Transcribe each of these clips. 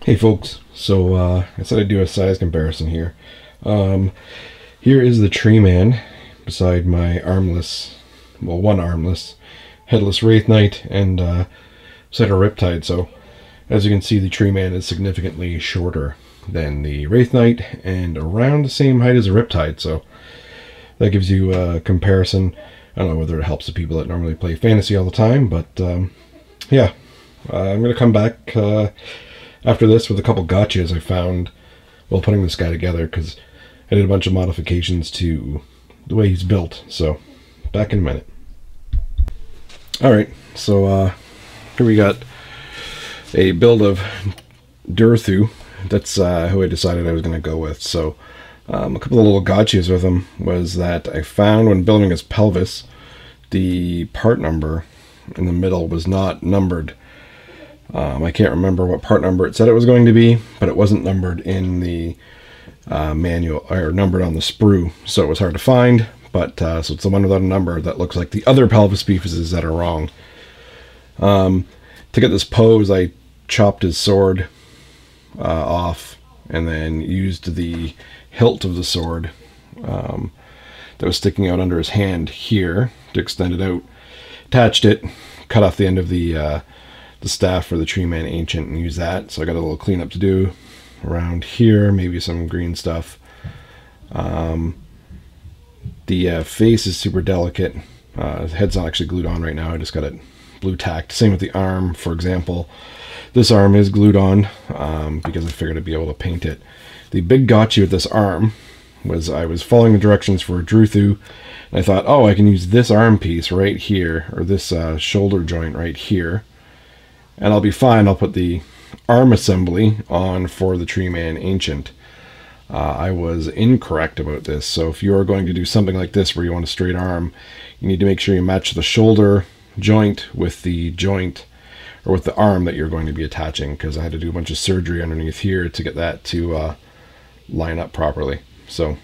Hey folks, so I said I'd do a size comparison here. Here is the tree man beside my armless, well, one armless, headless Wraith Knight and beside a Riptide. So as you can see, the tree man is significantly shorter than the Wraith Knight and around the same height as a Riptide. So that gives you a comparison. I don't know whether it helps the people that normally play fantasy all the time, but yeah, I'm going to come back after this with a couple gotchas I found while putting this guy together, because I did a bunch of modifications to the way he's built. So back in a minute. Alright, so here we got a build of Durthu. That's who I decided I was going to go with. So a couple of little gotchas with him was that I found when building his pelvis, the part number in the middle was not numbered. I can't remember what part number it said it was going to be, but it wasn't numbered in the manual, or numbered on the sprue, so it was hard to find. But so it's the one without a number that looks like the other pelvis pieces that are wrong. To get this pose, I chopped his sword off and then used the hilt of the sword that was sticking out under his hand here to extend it out, attached it, cut off the end of the staff for the Tree Man Ancient and use that. So I got a little cleanup to do around here, maybe some green stuff. The face is super delicate. The head's not actually glued on right now. I just got it blue tacked. Same with the arm, for example. This arm is glued on because I figured I'd be able to paint it. The big gotcha with this arm was I was following the directions for Durthu, and I thought, oh, I can use this arm piece right here, or this shoulder joint right here, and I'll be fine. I'll put the arm assembly on for the Tree Man Ancient. I was incorrect about this. So if you are going to do something like this where you want a straight arm, you need to make sure you match the shoulder joint with the joint, or with the arm that you're going to be attaching, because I had to do a bunch of surgery underneath here to get that to line up properly. So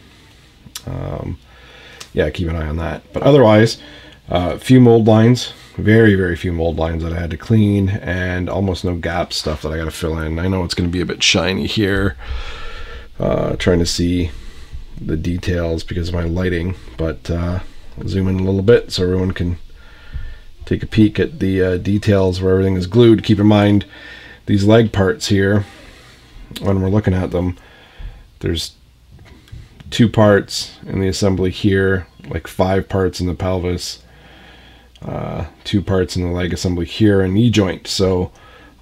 yeah, keep an eye on that. But otherwise, a few mold lines, very few mold lines that I had to clean, and almost no gap stuff that I got to fill in. I know it's going to be a bit shiny here, trying to see the details because of my lighting, but I'll zoom in a little bit so everyone can take a peek at the details where everything is glued. Keep in mind these leg parts here, when we're looking at them, there's 2 parts in the assembly here, like 5 parts in the pelvis, 2 parts in the leg assembly here, and knee joint, so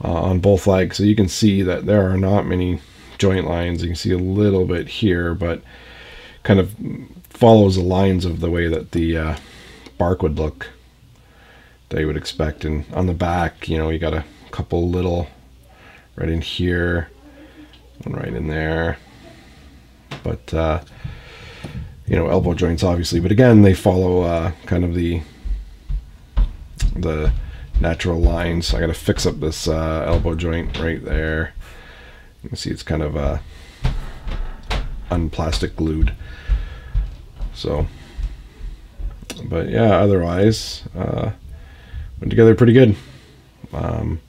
on both legs. So you can see that there are not many joint lines. You can see a little bit here, but kind of follows the lines of the way that the bark would look, that you would expect. And on the back, you know, you got a couple little right in here and right in there, but you know, elbow joints obviously, but again, they follow kind of the natural lines. So I got to fix up this elbow joint right there. You can see it's kind of unplastic glued. So, but yeah, otherwise went together pretty good. I'm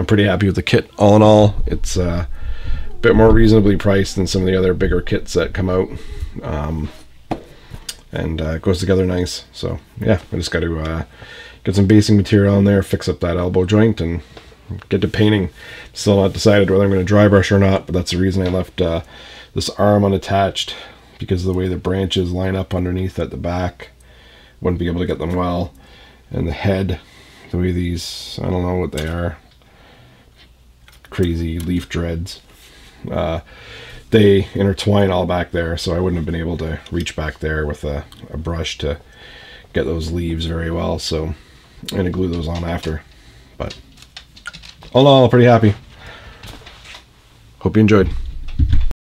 pretty happy with the kit all in all. It's a bit more reasonably priced than some of the other bigger kits that come out, and it goes together nice. So yeah, I just got to get some basing material on there, fix up that elbow joint, and get to painting. Still not decided whether I'm going to dry brush or not, but that's the reason I left this arm unattached, because of the way the branches line up underneath at the back. Wouldn't be able to get them well. And the head, the way these, I don't know what they are, crazy leaf dreads, they intertwine all back there, so I wouldn't have been able to reach back there with a brush to get those leaves very well. So I'm going to glue those on after. But all in all, pretty happy. Hope you enjoyed.